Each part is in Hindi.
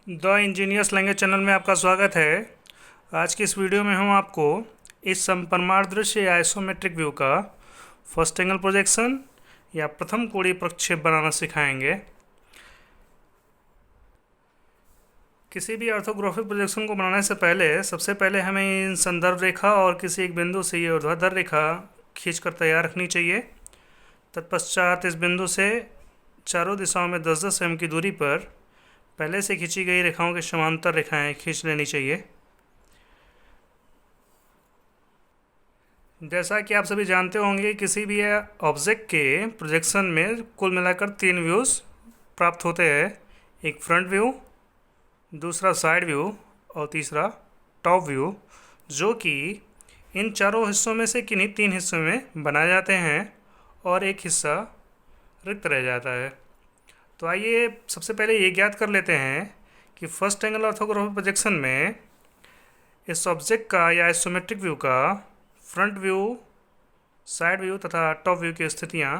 द इंजीनियर्स लैंग्वेज चैनल में आपका स्वागत है। आज की इस वीडियो में हम आपको इस समपरिमाण दृश्य या आइसोमेट्रिक व्यू का फर्स्ट एंगल प्रोजेक्शन या प्रथम कोणीय प्रक्षेप बनाना सिखाएंगे। किसी भी ऑर्थोग्राफिक प्रोजेक्शन को बनाने से पहले सबसे पहले हमें इन संदर्भ रेखा और किसी एक बिंदु से ये ऊर्ध्वाधर रेखा खींचकर तैयार रखनी चाहिए। तत्पश्चात इस बिंदु से चारों दिशाओं में 10-10 एम की दूरी पर पहले से खींची गई रेखाओं के समांतर रेखाएं खींच लेनी चाहिए। जैसा कि आप सभी जानते होंगे, किसी भी ऑब्जेक्ट के प्रोजेक्शन में कुल मिलाकर 3 व्यूज़ प्राप्त होते हैं। एक फ्रंट व्यू, दूसरा साइड व्यू और तीसरा टॉप व्यू, जो कि इन चारों हिस्सों में से किन्हीं 3 हिस्सों में बनाए जाते हैं और एक हिस्सा रिक्त रह जाता है। तो आइए सबसे पहले ये ज्ञात कर लेते हैं कि फर्स्ट एंगल ऑर्थोग्राफिक प्रोजेक्शन में इस ऑब्जेक्ट का या आइसोमेट्रिक व्यू का फ्रंट व्यू, साइड व्यू तथा टॉप व्यू की स्थितियाँ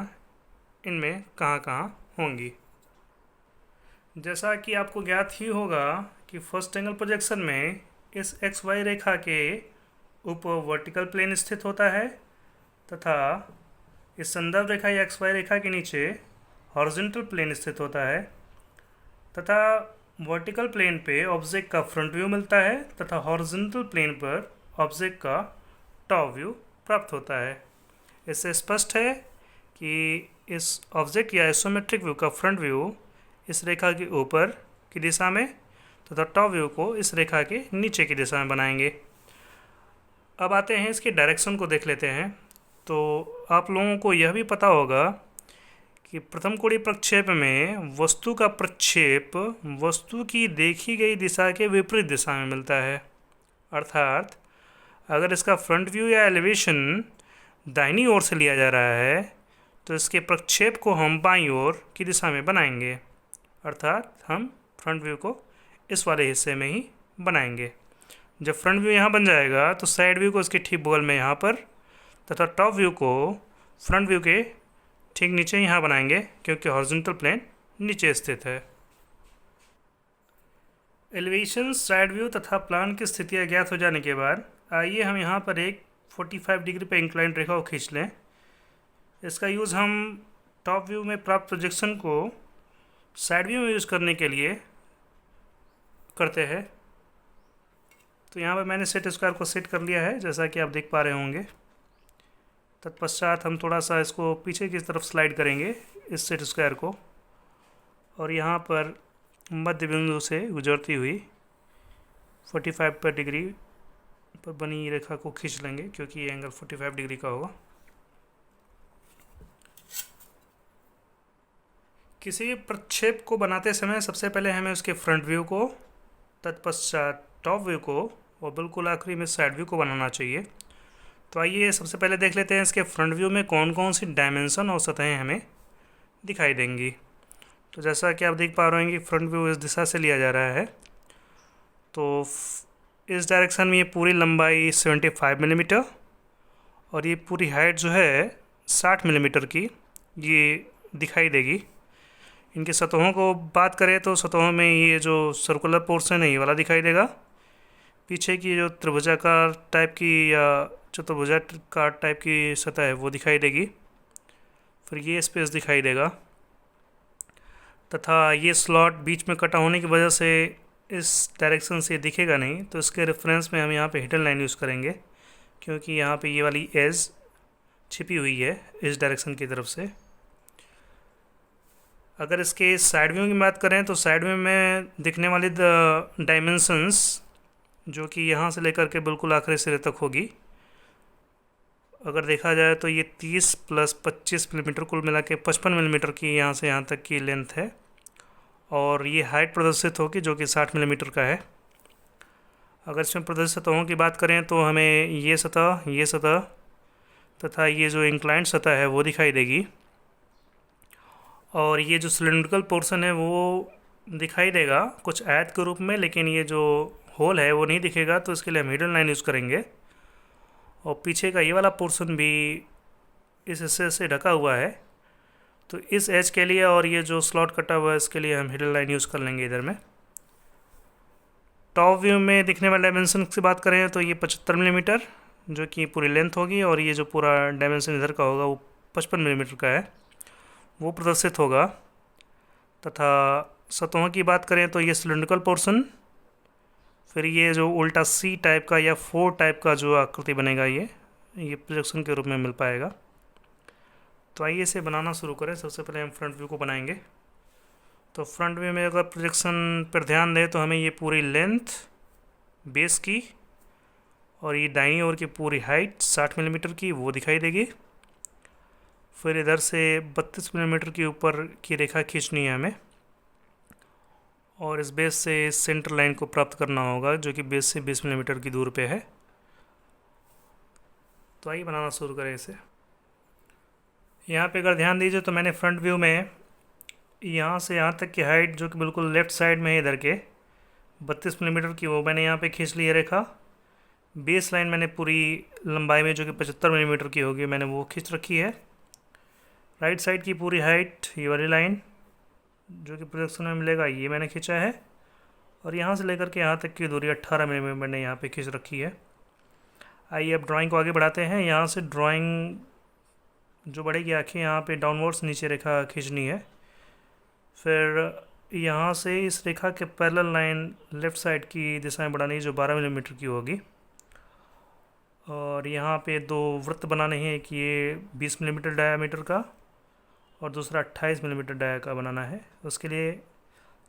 इनमें कहाँ कहाँ होंगी। जैसा कि आपको ज्ञात ही होगा कि फर्स्ट एंगल प्रोजेक्शन में इस एक्स वाई रेखा के ऊपर वर्टिकल प्लेन स्थित होता है तथा इस संदर्भ रेखा या एक्स वाई रेखा के नीचे हॉरिजॉन्टल प्लेन स्थित होता है तथा वर्टिकल प्लेन पे ऑब्जेक्ट का फ्रंट व्यू मिलता है तथा हॉरिजॉन्टल प्लेन पर ऑब्जेक्ट का टॉप व्यू प्राप्त होता है। इससे स्पष्ट है कि इस ऑब्जेक्ट या आइसोमेट्रिक व्यू का फ्रंट व्यू इस रेखा के ऊपर की दिशा में तथा टॉप व्यू को इस रेखा के नीचे की दिशा में बनाएंगे। अब आते हैं इसके डायरेक्शन को देख लेते हैं। तो आप लोगों को यह भी पता होगा कि प्रथम कोणीय प्रक्षेप में वस्तु का प्रक्षेप वस्तु की देखी गई दिशा के विपरीत दिशा में मिलता है। अर्थात अगर इसका फ्रंट व्यू या एलिवेशन दाहिनी ओर से लिया जा रहा है तो इसके प्रक्षेप को हम बाईं ओर की दिशा में बनाएंगे। अर्थात हम फ्रंट व्यू को इस वाले हिस्से में ही बनाएंगे। जब फ्रंट व्यू यहाँ बन जाएगा तो साइड व्यू को इसके ठीक बगल में यहाँ पर तथा टॉप व्यू को फ्रंट व्यू के ठीक नीचे यहाँ बनाएंगे, क्योंकि हॉरिजॉन्टल प्लेन नीचे स्थित है। एलिवेशन, साइड व्यू तथा प्लान की स्थितियाँ ज्ञात हो जाने के बाद आइए हम यहाँ पर एक 45 डिग्री पर इंक्लाइंड रेखा को खींच लें। इसका यूज़ हम टॉप व्यू में प्राप्त प्रोजेक्शन को साइड व्यू में यूज़ करने के लिए करते हैं। तो यहाँ पर मैंने सेट स्क्वायर को सेट कर लिया है, जैसा कि आप देख पा रहे होंगे। तत्पश्चात हम थोड़ा सा इसको पीछे की तरफ स्लाइड करेंगे इस सेट स्क्वायर को, और यहाँ पर मध्य बिंदु से गुजरती हुई 45 पर डिग्री पर बनी रेखा को खींच लेंगे, क्योंकि ये एंगल 45 डिग्री का होगा। किसी भी प्रक्षेप को बनाते समय सबसे पहले हमें उसके फ्रंट व्यू को, तत्पश्चात टॉप व्यू को और बिल्कुल आखिरी में साइड व्यू को बनाना चाहिए। तो आइए सबसे पहले देख लेते हैं इसके फ्रंट व्यू में कौन कौन सी डायमेंशन और सतहें हमें दिखाई देंगी। तो जैसा कि आप देख पा रहे हैं कि फ्रंट व्यू इस दिशा से लिया जा रहा है। तो इस डायरेक्शन में ये पूरी लंबाई 75 मिलीमीटर और ये पूरी हाइट जो है 60 मिलीमीटर की ये दिखाई देगी। इनकी सतहों को बात करें तो सतहों में ये जो सर्कुलर पोर्शन है ये वाला दिखाई देगा। पीछे की जो त्रिभुजाकार टाइप की या चतुर्भुजाकार टाइप की सतह है वो दिखाई देगी। फिर ये स्पेस दिखाई देगा तथा ये स्लॉट बीच में कटा होने की वजह से इस डायरेक्शन से दिखेगा नहीं, तो इसके रेफरेंस में हम यहाँ पे हिडन लाइन यूज़ करेंगे, क्योंकि यहाँ पे ये वाली एज छिपी हुई है इस डायरेक्शन की तरफ से। अगर इसके साइड व्यू की बात करें तो साइड व्यू में दिखने वाली डायमेंशंस जो कि यहाँ से लेकर के बिल्कुल आखिरी सिरे तक होगी। अगर देखा जाए तो ये 30 + 25 मिलीमीटर कुल मिला के 55 मिलीमीटर की यहाँ से यहाँ तक की लेंथ है, और ये हाइट प्रदर्शित होगी जो कि 60 मिलीमीटर का है। अगर इसमें प्रदर्शित सतहों की बात करें तो हमें ये सतह तथा ये जो इंक्लाइंड सतह है वो दिखाई देगी, और ये जो सिलिंड्रिकल पोर्शन है वो दिखाई देगा कुछ आयत के रूप में, लेकिन ये जो होल है वो नहीं दिखेगा। तो इसके लिए हम हिडन लाइन यूज़ करेंगे, और पीछे का ये वाला पोर्शन भी इस हिस्से से ढका हुआ है। तो इस एज के लिए और ये जो स्लॉट कटा हुआ है इसके लिए हम हिडन लाइन यूज़ कर लेंगे इधर में। टॉप व्यू में दिखने वाले डायमेंशन की बात करें तो ये 75 मिलीमीटर जो कि पूरी लेंथ होगी, और ये जो पूरा डायमेंशन इधर का होगा वो 55 मिलीमीटर का है, वो प्रदर्शित होगा। तथा सतहों की बात करें तो ये सिलिंड्रिकल पोर्शन, फिर ये जो उल्टा सी टाइप का या 4 टाइप का जो आकृति बनेगा ये प्रोजेक्शन के रूप में मिल पाएगा। तो आइए इसे बनाना शुरू करें। सबसे पहले हम फ्रंट व्यू को बनाएंगे। तो फ्रंट व्यू में अगर प्रोजेक्शन पर ध्यान दें तो हमें ये पूरी लेंथ बेस की और ये दाईं ओर की पूरी हाइट 60 मिलीमीटर की वो दिखाई देगी। फिर इधर से 32 मिलीमीटर के ऊपर की रेखा खींचनी है हमें, और इस बेस से सेंटर लाइन को प्राप्त करना होगा जो कि बेस से 20 मिलीमीटर की दूर पे है। तो आइए बनाना शुरू करें इसे। यहाँ पे अगर ध्यान दीजिए तो मैंने फ्रंट व्यू में यहाँ से यहाँ तक की हाइट जो कि बिल्कुल लेफ़्ट साइड में है इधर के 32 मिलीमीटर की, वो मैंने यहाँ पे खींच ली है रेखा। बेस लाइन मैंने पूरी लंबाई में जो कि 75 मिलीमीटर की होगी मैंने वो खींच रखी है। राइट साइड की पूरी हाइट ये वाली लाइन जो कि प्रोजेक्शन में मिलेगा ये मैंने खींचा है, और यहाँ से लेकर के यहाँ तक की दूरी 18 मिलीमीटर मैंने यहाँ पे खींच रखी है। आइए अब ड्राइंग को आगे बढ़ाते हैं। यहाँ से ड्राइंग जो बढ़ेगी आखिर यहाँ पे डाउनवर्ड्स नीचे रेखा खींचनी है। फिर यहाँ से इस रेखा के पैरेलल लाइन लेफ़्ट साइड की दिशा में बढ़ानी है जो 12 मिलीमीटर की होगी, और यहाँ पे 2 वृत्त बनाने हैं, एक ये 20 मिलीमीटर डायामीटर का और दूसरा 28 मिलीमीटर डाया का बनाना है। उसके लिए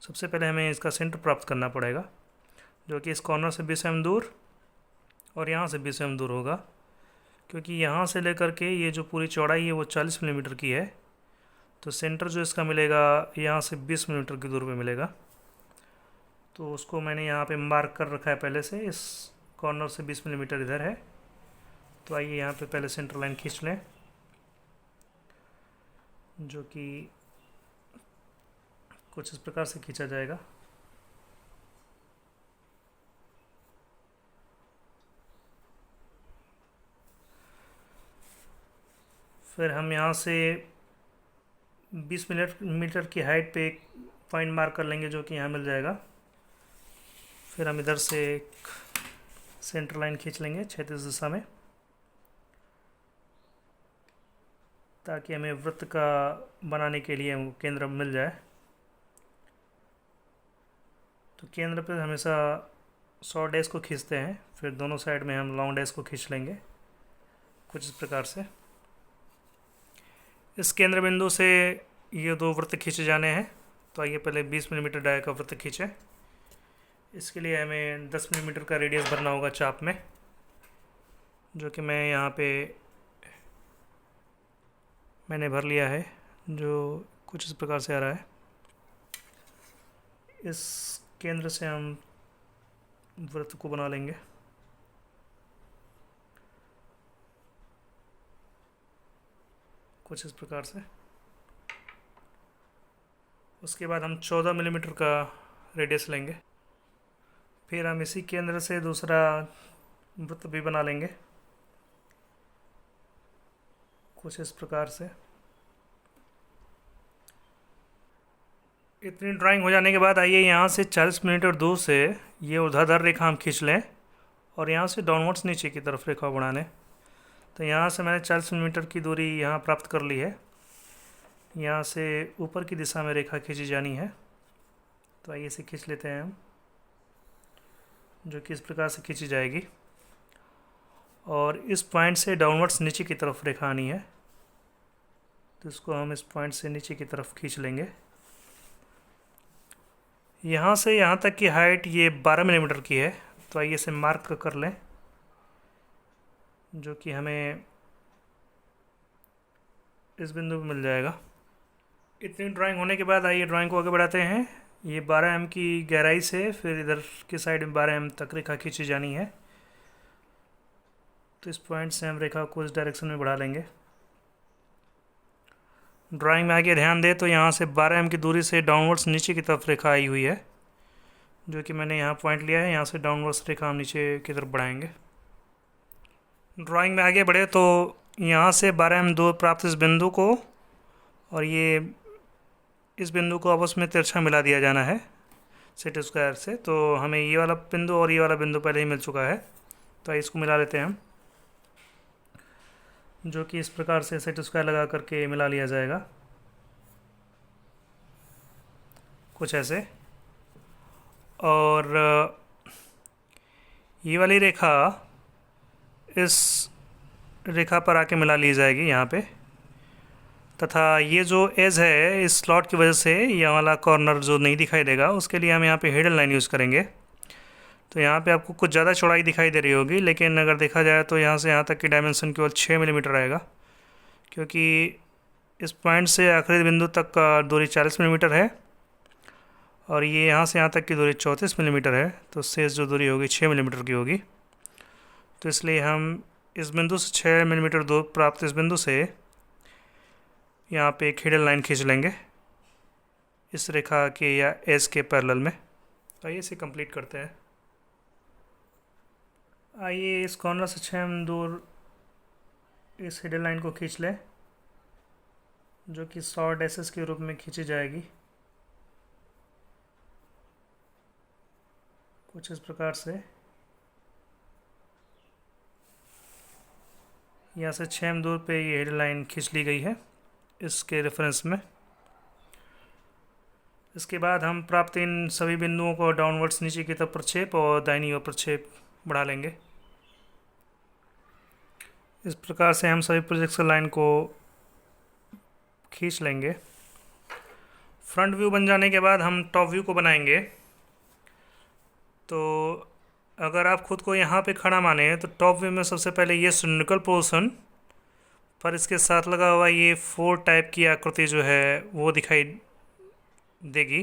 सबसे पहले हमें इसका सेंटर प्राप्त करना पड़ेगा जो कि इस कॉर्नर से 20 mm दूर और यहाँ से 20 mm दूर होगा, क्योंकि यहाँ से लेकर के ये जो पूरी चौड़ाई है वो 40 मिलीमीटर की है। तो सेंटर जो इसका मिलेगा यहाँ से 20 मिलीमीटर की दूर पे मिलेगा। तो उसको मैंने यहाँ पे मार्क कर रखा है पहले से। इस कॉर्नर से 20 मिलीमीटर इधर है। तो आइए यहाँ पे पहले सेंटर लाइन खींच लें जो कि कुछ इस प्रकार से खींचा जाएगा। फिर हम यहाँ से 20 मिलीमीटर की हाइट पे एक पॉइंट मार्क कर लेंगे जो कि यहाँ मिल जाएगा। फिर हम इधर से एक सेंटर लाइन खींच लेंगे क्षैतिज दिशा में, ताकि हमें वृत्त का बनाने के लिए केंद्र मिल जाए। तो केंद्र पे हमेशा शॉर्ट डैश को खींचते हैं, फिर दोनों साइड में हम लॉन्ग डैश को खींच लेंगे कुछ इस प्रकार से। इस केंद्र बिंदु से ये 2 वृत्त खींचे जाने हैं। तो आइए पहले 20 मिलीमीटर डाया का वृत्त खींचें। इसके लिए हमें 10 मिलीमीटर का रेडियस भरना होगा चाप में, जो कि मैं यहाँ पे मैंने भर लिया है, जो कुछ इस प्रकार से आ रहा है। इस केंद्र से हम वृत्त को बना लेंगे। कुछ इस प्रकार से। उसके बाद हम 14 मिलीमीटर का रेडियस लेंगे। फिर हम इसी केंद्र से दूसरा वृत्त भी बना लेंगे कुछ इस प्रकार से। इतनी ड्राइंग हो जाने के बाद आइए यहाँ से 40 मिलीमीटर दूर से ये ऊर्ध्वाधर रेखा हम खींच लें और यहाँ से डाउनवर्ड्स नीचे की तरफ रेखा बढ़ाने। तो यहाँ से मैंने 40 मिलीमीटर की दूरी यहाँ प्राप्त कर ली है। यहाँ से ऊपर की दिशा में रेखा खींची जानी है। तो आइए इसे खींच लेते हैं हम, जो कि इस प्रकार से खींची जाएगी, और इस पॉइंट से डाउनवर्ड्स नीचे की तरफ रेखा आनी है। तो इसको हम इस पॉइंट से नीचे की तरफ खींच लेंगे। यहाँ से यहाँ तक की हाइट ये 12 मिलीमीटर की है। तो आइए इसे मार्क कर लें, जो कि हमें इस बिंदु पर मिल जाएगा। इतनी ड्राइंग होने के बाद आइए ड्राइंग को आगे बढ़ाते हैं। ये 12 mm की गहराई से फिर इधर की साइड में 12 mm तक रेखा खींची जानी है। तो इस पॉइंट से हम रेखा को इस डायरेक्शन में बढ़ा लेंगे। ड्राइंग में आगे ध्यान दें तो यहाँ से 12 mm की दूरी से डाउनवर्ड्स नीचे की तरफ रेखा आई हुई है, जो कि मैंने यहाँ पॉइंट लिया है। यहाँ से डाउनवर्ड्स रेखा हम नीचे की तरफ बढ़ाएंगे। ड्राइंग में आगे बढ़े तो यहाँ से 12 mm दूर प्राप्त इस बिंदु को और ये इस बिंदु को आपस में तिरछा मिला दिया जाना है। सेट स्क्वायर से। तो हमें ये वाला बिंदु और ये वाला बिंदु पहले ही मिल चुका है, तो इसको मिला लेते हैं हम, जो कि इस प्रकार से सेट स्क्वायर लगा करके मिला लिया जाएगा, कुछ ऐसे। और ये वाली रेखा इस रेखा पर आके मिला ली जाएगी यहाँ पे, तथा ये जो एज है इस स्लॉट की वजह से ये वाला कॉर्नर जो नहीं दिखाई देगा, उसके लिए हम यहाँ पे हिडन लाइन यूज़ करेंगे। तो यहाँ पे आपको कुछ ज़्यादा चौड़ाई दिखाई दे रही होगी, लेकिन अगर देखा जाए तो यहाँ से यहाँ तक की डायमेंशन केवल 6 मिलीमीटर आएगा, क्योंकि इस पॉइंट से आखिरी बिंदु तक का दूरी 40 मिलीमीटर है और ये यहाँ से यहाँ तक की दूरी 34 मिलीमीटर है। तो शेष जो दूरी होगी 6 मिलीमीटर की होगी। तो इसलिए हम इस बिंदु से 6 मिलीमीटर दूर प्राप्त इस बिंदु से यहाँ पे एक हिडन लाइन खींच लेंगे इस रेखा के या एज के पैरेलल में। आइए इसे कंप्लीट करते हैं। आइए इस कॉर्नर से 6 mm दूर इस हिडन लाइन को खींच लें, जो कि शॉर्ट डैशेस के रूप में खींची जाएगी, कुछ इस प्रकार से। यहाँ से 6 mm दूर पे ये हिडन लाइन खींच ली गई है इसके रेफरेंस में। इसके बाद हम प्राप्त इन सभी बिंदुओं को डाउनवर्ड्स नीचे की तरफ प्रक्षेप और दाहिनी ओर प्रक्षेप बढ़ा लेंगे। इस प्रकार से हम सभी प्रोजेक्शन लाइन को खींच लेंगे। फ्रंट व्यू बन जाने के बाद हम टॉप व्यू को बनाएंगे। तो अगर आप खुद को यहाँ पे खड़ा माने तो टॉप व्यू में सबसे पहले ये सिलिंड्रिकल पोर्शन पर इसके साथ लगा हुआ ये 4 टाइप की आकृति जो है वो दिखाई देगी।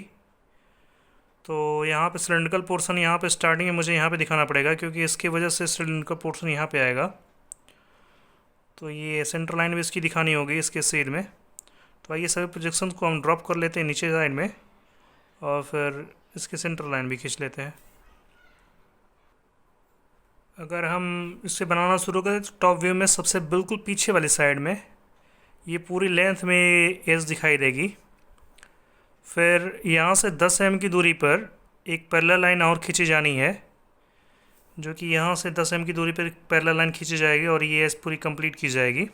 तो यहाँ पे सिलिंड्रिकल पोर्शन यहाँ पे स्टार्टिंग में मुझे यहाँ पे दिखाना पड़ेगा, क्योंकि इसकी वजह से सिलिंड्रिकल पोर्शन यहाँ पे आएगा। तो ये सेंटर लाइन भी इसकी दिखानी होगी इसके सीध में। तो आइए सभी प्रोजेक्शन को हम ड्रॉप कर लेते हैं नीचे साइड में और फिर इसके सेंटर लाइन भी खींच लेते हैं। अगर हम इसे बनाना शुरू करें तो टॉप व्यू में सबसे बिल्कुल पीछे वाली साइड में ये पूरी लेंथ में एज दिखाई देगी। फिर यहाँ से 10 mm की दूरी पर एक पैरेलल लाइन और खींची जानी है, जो कि यहाँ से 10 mm की दूरी पर पैरेलल लाइन खींची जाएगी और ये एज पूरी कंप्लीट की जाएगी।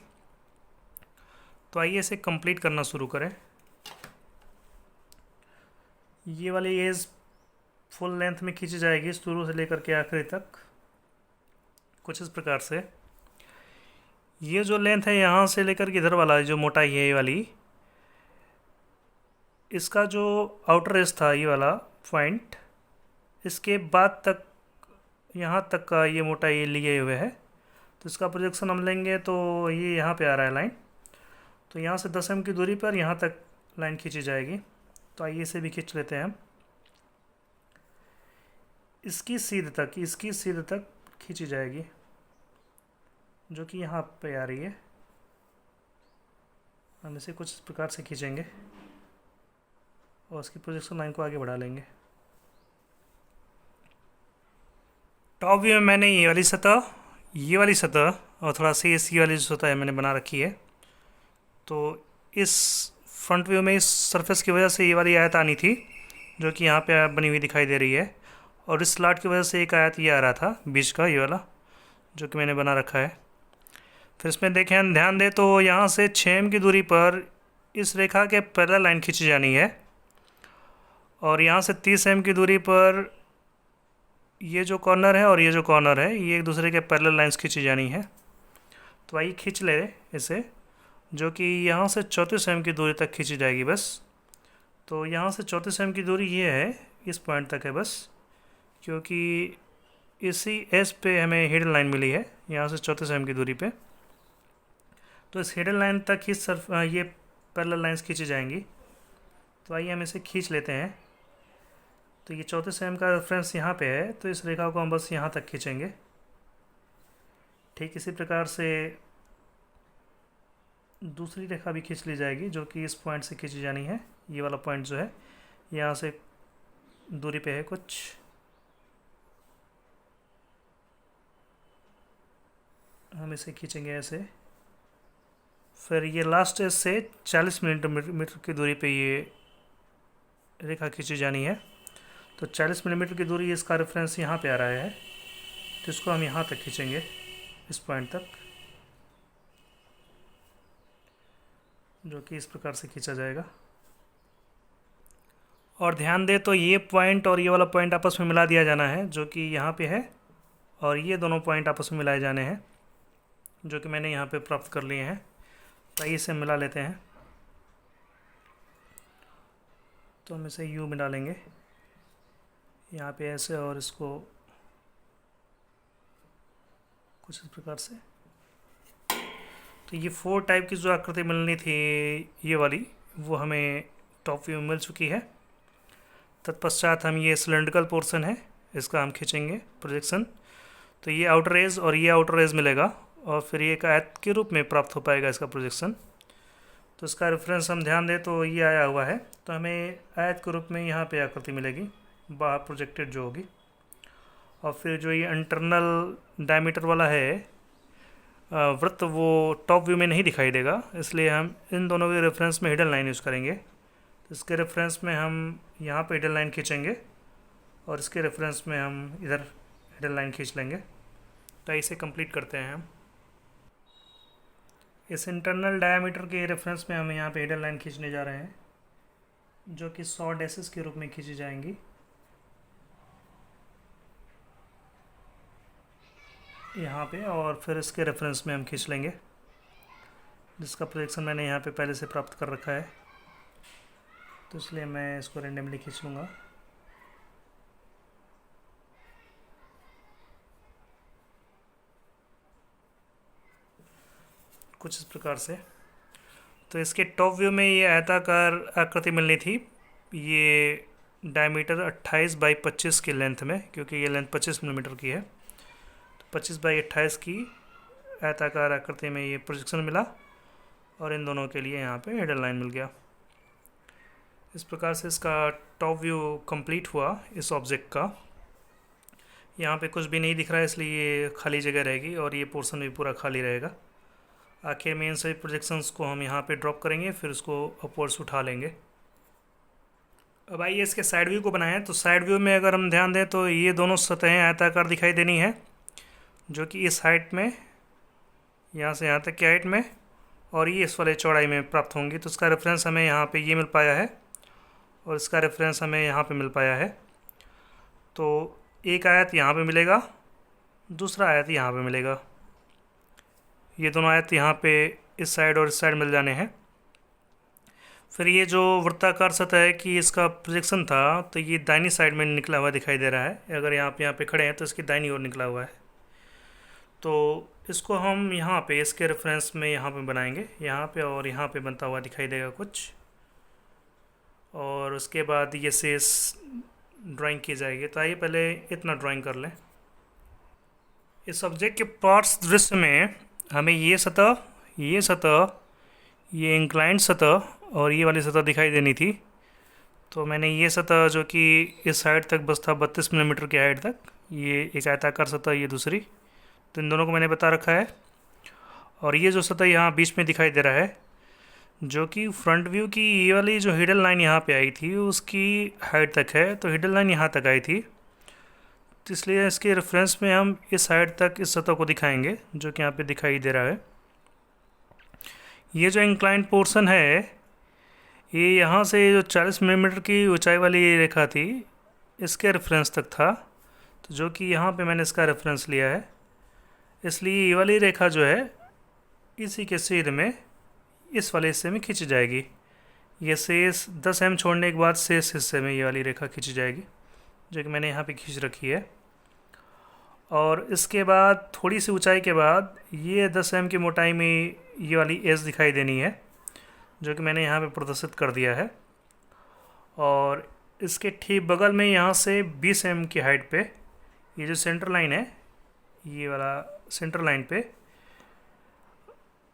तो आइए इसे कंप्लीट करना शुरू करें। ये वाली एज फुल लेंथ में खींची जाएगी शुरू से लेकर के आखिरी तक, कुछ इस प्रकार से। ये जो लेंथ है यहाँ से लेकर के इधर वाला जो मोटाई है ये वाली, इसका जो आउटर एज था ये वाला पॉइंट, इसके बाद तक यहाँ तक का ये मोटाई लिए हुए है। तो इसका प्रोजेक्शन हम लेंगे तो ये यहाँ पे आ रहा है लाइन। तो यहाँ से 10 mm की दूरी पर यहाँ तक लाइन खींची जाएगी। तो आइए इसे भी खींच लेते हैं हम। इसकी सीध तक खींची जाएगी, जो कि यहाँ पे आ रही है। हम इसे कुछ इस प्रकार से खींचेंगे और उसकी प्रोजेक्शन लाइन को आगे बढ़ा लेंगे। टॉप व्यू में मैंने ये वाली सतह और थोड़ा सी ये वाली जो सतह है मैंने बना रखी है। तो इस फ्रंट व्यू में इस सरफेस की वजह से ये वाली आयत आनी थी, जो कि यहाँ पे बनी हुई दिखाई दे रही है। और इस स्लॉट की वजह से एक आयत ये आ रहा था बीच का, ये वाला जो कि मैंने बना रखा है। फिर इसमें देखें, ध्यान दें तो यहाँ से 6 mm की दूरी पर इस रेखा के पैरेलल लाइन खींची जानी है और यहाँ से 30 mm की दूरी पर ये जो कॉर्नर है और ये जो कॉर्नर है ये एक दूसरे के पैरेलल लाइंस खींची जानी है। तो आइए खींच ले इसे, जो कि यहाँ से 34 mm की दूरी तक खींची जाएगी बस। तो यहाँ से 34 mm की दूरी ये है, इस पॉइंट तक है बस, क्योंकि इसी एज पे हमें हिडन लाइन मिली है यहाँ से 34 mm की दूरी पे। तो इस हिडन लाइन तक ही ये पैरेलल लाइंस खींची जाएंगी। तो आइए हम इसे खींच लेते हैं। तो ये 34 mm का रेफरेंस यहाँ पे है, तो इस रेखा को हम बस यहाँ तक खींचेंगे। ठीक इसी प्रकार से दूसरी रेखा भी खींच ली जाएगी, जो कि इस पॉइंट से खींची जानी है। ये वाला पॉइंट जो है यहाँ से दूरी पे है कुछ। हम इसे खींचेंगे ऐसे। फिर ये लास्ट एज से 40 मिलीमीटर की दूरी पे ये रेखा खींची जानी है। तो 40 मिलीमीटर की दूरी इसका रेफरेंस यहाँ पे आ रहा है, तो इसको हम यहाँ तक खींचेंगे, इस पॉइंट तक, जो कि इस प्रकार से खींचा जाएगा। और ध्यान दें तो ये पॉइंट और ये वाला पॉइंट आपस में मिला दिया जाना है, जो कि यहाँ पे है, और ये दोनों पॉइंट आपस में मिलाए जाने हैं, जो कि मैंने यहाँ पे प्राप्त कर लिए हैं। तो इसे मिला लेते हैं। तो हम इसे यू में डालेंगे यहाँ पे ऐसे, और इसको कुछ इस प्रकार से। तो ये 4 टाइप की जो आकृति मिलनी थी ये वाली, वो हमें टॉप व्यू में मिल चुकी है। तत्पश्चात हम ये सिलेंड्रिकल पोर्शन है, इसका हम खींचेंगे प्रोजेक्शन। तो ये आउटर एज और ये आउटर एज मिलेगा, और फिर ये एक आयत के रूप में प्राप्त हो पाएगा इसका प्रोजेक्शन। तो इसका रेफरेंस हम ध्यान दें तो ये आया हुआ है, तो हमें आयत के रूप में यहाँ पे आकृति मिलेगी बाहर प्रोजेक्टेड जो होगी। और फिर जो ये इंटरनल डायमीटर वाला है वृत्त, वो टॉप व्यू में नहीं दिखाई देगा, इसलिए हम इन दोनों के रेफरेंस में हिडन लाइन यूज़ करेंगे। तो इसके रेफरेंस में हम यहाँ पे हिडन लाइन खींचेंगे, और इसके रेफरेंस में हम इधर हिडन लाइन खींच लेंगे। तो इसे कंप्लीट करते हैं हम। इस इंटरनल डायमीटर के रेफरेंस में हम यहाँ पे हिडन लाइन खींचने जा रहे हैं, जो कि 100 डैसेस के रूप में खींची जाएंगी। यहाँ पे, और फिर इसके रेफरेंस में हम खींच लेंगे, जिसका प्रोजेक्शन मैंने यहाँ पे पहले से प्राप्त कर रखा है, तो इसलिए मैं इसको रेंडमली खींच लूँगा। कुछ इस प्रकार से। तो इसके टॉप व्यू में ये आयताकार आकृति मिलनी थी, ये डायमीटर 28 बाई 25 की लेंथ में, क्योंकि ये लेंथ 25 मिलीमीटर की है। तो 25 बाई 28 की आयताकार आकृति में ये प्रोजेक्शन मिला, और इन दोनों के लिए यहाँ पे हिडन लाइन मिल गया। इस प्रकार से इसका टॉप व्यू कंप्लीट हुआ इस ऑब्जेक्ट का। यहाँ पे कुछ भी नहीं दिख रहा है, इसलिए ये खाली जगह रहेगी, और ये पोर्शन भी पूरा खाली रहेगा। आखिर में इन सभी प्रोजेक्शंस को हम यहाँ पे ड्रॉप करेंगे, फिर उसको अपवर्ड्स उठा लेंगे। अब आइए इसके साइड व्यू को बनाएं। तो साइड व्यू में अगर हम ध्यान दें तो ये दोनों सतहें आयताकार दिखाई देनी है, जो कि इस हाइट में, यहाँ से यहाँ तक की हाइट में, और ये इस वाले चौड़ाई में प्राप्त होंगी। तो इसका रेफरेंस हमें यहाँ पे ये मिल पाया है, और इसका रेफरेंस हमें यहाँ पे मिल पाया है। तो एक आयत यहाँ पे मिलेगा, दूसरा आयत यहाँ पे मिलेगा। ये दोनों आयत यहाँ पे इस साइड और इस साइड मिल जाने हैं। फिर ये जो वृत्ताकार सतह की इसका प्रोजेक्शन था, तो ये दाहिनी साइड में निकला हुआ दिखाई दे रहा है। अगर यहाँ पे खड़े हैं तो इसकी दाहिनी ओर निकला हुआ है। तो इसको हम यहाँ पे इसके रेफरेंस में यहाँ पे बनाएंगे, यहाँ पे और यहाँ पे बनता हुआ दिखाई देगा कुछ। और उसके बाद ये शेष ड्राइंग की जाएगी। तो आइए पहले इतना ड्राइंग कर लें। इस ऑब्जेक्ट के पार्ट्स दृश्य में हमें ये सतह, ये इंक्लाइंड सतह और ये वाली सतह दिखाई देनी थी। तो मैंने ये सतह, जो कि इस हाइट तक बस था 32 मिलीमीटर की हाइट तक, ये एक आयताकार सतह, ये दूसरी, तो इन दोनों को मैंने बता रखा है। और ये जो सतह यहाँ बीच में दिखाई दे रहा है, जो कि फ्रंट व्यू की ये वाली जो हिडन लाइन यहाँ पे आई थी उसकी हाइट तक है। तो हिडन लाइन यहाँ तक आई थी, तो इसलिए इसके रेफरेंस में हम इस हाइट तक इस सतह को दिखाएंगे, जो कि यहाँ पे दिखाई दे रहा है। ये जो इंक्लाइंड पोर्शन है, ये यहाँ से जो 40 मिलीमीटर की ऊंचाई वाली रेखा थी, इसके रेफरेंस तक था। तो जो कि यहाँ पे मैंने इसका रेफरेंस लिया है, इसलिए ये वाली रेखा जो है इसी के सीध में इस वाले हिस्से में खींची जाएगी। ये शेष 10 mm छोड़ने के बाद शेष हिस्से में ये वाली रेखा खींची जाएगी, जो कि मैंने यहाँ पे खींच रखी है। और इसके बाद थोड़ी सी ऊंचाई के बाद ये 10 mm की मोटाई में ये वाली एज दिखाई देनी है, जो कि मैंने यहाँ पे प्रदर्शित कर दिया है। और इसके ठीक बगल में यहाँ से 20 mm की हाइट पे ये जो सेंटर लाइन है, ये वाला सेंटर लाइन पे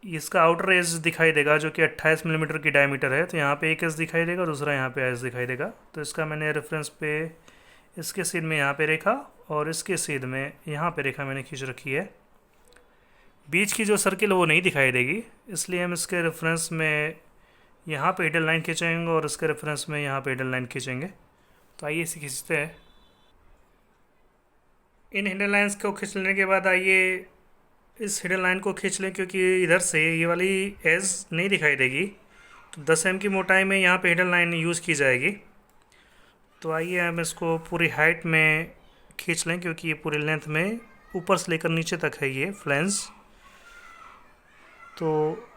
इसका आउटर एज दिखाई देगा, जो कि 28 मिलीमीटर की डायमीटर है। तो यहाँ पे एक एज दिखाई देगा, दूसरा यहाँ पे एज दिखाई देगा। तो इसका मैंने रेफरेंस पे इसके सीध में यहाँ पे रेखा और इसके सीध में यहाँ पे रेखा मैंने खींच रखी है। बीच की जो सर्किल वो नहीं दिखाई देगी, इसलिए हम इसके रेफरेंस में यहाँ पे हिडन लाइन खींचेंगे और इसके रेफरेंस में यहाँ पे हिडन लाइन खींचेंगे। तो आइए इसे खींचते हैं। इन हिडन लाइंस को खींच लेने के बाद आइए इस हिडन लाइन को खींच लें, क्योंकि इधर से ये वाली एज नहीं दिखाई देगी। तो 10 mm की मोटाई में यहाँ पे हिडन लाइन यूज़ की जाएगी। तो आइए हम इसको पूरी हाइट में खींच लें, क्योंकि ये पूरी लेंथ में ऊपर से लेकर नीचे तक है ये फ्लैंज। तो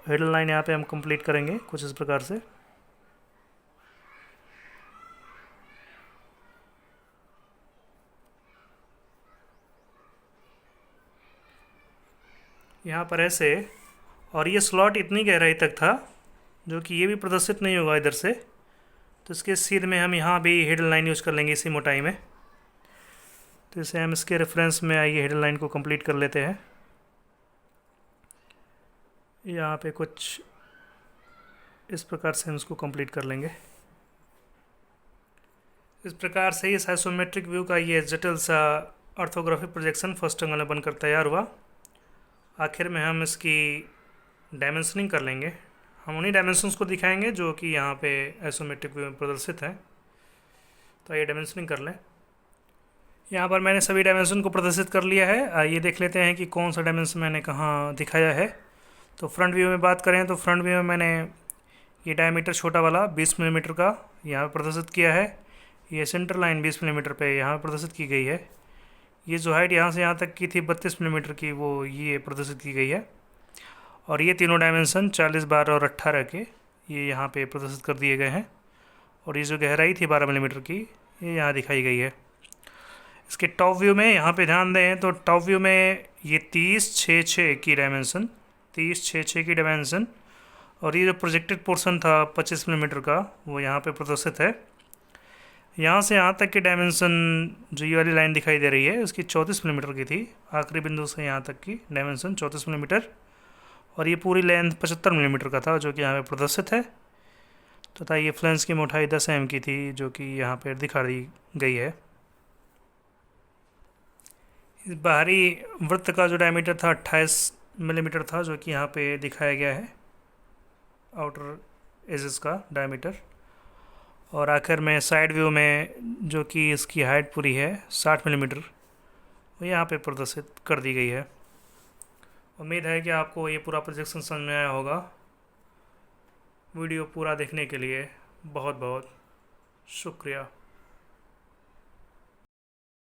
हिडन लाइन यहाँ पे हम कंप्लीट करेंगे कुछ इस प्रकार से। यहाँ पर ऐसे, और ये स्लॉट इतनी गहराई तक था जो कि ये भी प्रदर्शित नहीं होगा इधर से। तो इसके सीध में हम यहाँ भी हिडन लाइन यूज़ कर लेंगे इसी मोटाई में। तो इसे हम इसके रेफरेंस में आइए हिडन लाइन को कंप्लीट कर लेते हैं। यहाँ पे कुछ इस प्रकार से हम इसको कंप्लीट कर लेंगे। इस प्रकार से इस आइसोमेट्रिक व्यू का ये जटिल सा ऑर्थोग्राफिक प्रोजेक्शन फर्स्ट एंगल में बनकर तैयार हुआ। आखिर में हम इसकी डायमेंशनिंग कर लेंगे। हम उन्हीं डायमेंशंस को दिखाएंगे जो कि यहाँ पे आइसोमेट्रिक व्यू में प्रदर्शित है। तो आइए डायमेंशनिंग कर लें। यहाँ पर मैंने सभी डायमेंशन को प्रदर्शित कर लिया है। आइए देख लेते हैं कि कौन सा डायमेंशन मैंने कहाँ दिखाया है। तो फ्रंट व्यू में बात करें तो फ्रंट व्यू में मैंने ये डायमीटर छोटा वाला 20 मिलीमीटर का यहाँ पर प्रदर्शित किया है। ये सेंटर लाइन 20 मिलीमीटर पे यहाँ पर प्रदर्शित की गई है। ये जो हाइट यहाँ से यहाँ तक की थी 32 मिलीमीटर की, वो ये प्रदर्शित की गई है। और ये तीनों डायमेंशन 40, 12 और 18 के ये यहाँ पे प्रदर्शित कर दिए गए हैं। और ये जो गहराई थी 12 मिलीमीटर की, ये यहाँ दिखाई गई है। इसके टॉप व्यू में यहाँ पे ध्यान दें तो टॉप व्यू में ये 30/6/6 की डायमेंशन, 30/6/6 की डायमेंशन, और ये जो प्रोजेक्टेड पोर्शन था 25 मिलीमीटर का, वो यहाँ पे प्रदर्शित है। यहाँ से यहाँ तक की डायमेंशन जो ये वाली लाइन दिखाई दे रही है उसकी 34 मिलीमीटर की थी। आखिरी बिंदु से यहाँ तक की डायमेंशन 34 मिलीमीटर, और ये पूरी लेंथ 75 मिलीमीटर का था जो कि यहाँ पे प्रदर्शित है। तथा ये फ्लैंज की मोटाई 10 mm की थी जो कि यहाँ पर दिखा दी गई है। इस बाहरी वृत्त का जो डायमीटर था 28 मिलीमीटर था जो कि यहाँ पे दिखाया गया है, आउटर एजेस का डायमीटर। और आखिर में साइड व्यू में जो कि इसकी हाइट पूरी है 60 मिलीमीटर, वो यहाँ पे प्रदर्शित कर दी गई है। उम्मीद है कि आपको ये पूरा प्रोजेक्शन समझ में आया होगा। वीडियो पूरा देखने के लिए बहुत बहुत शुक्रिया।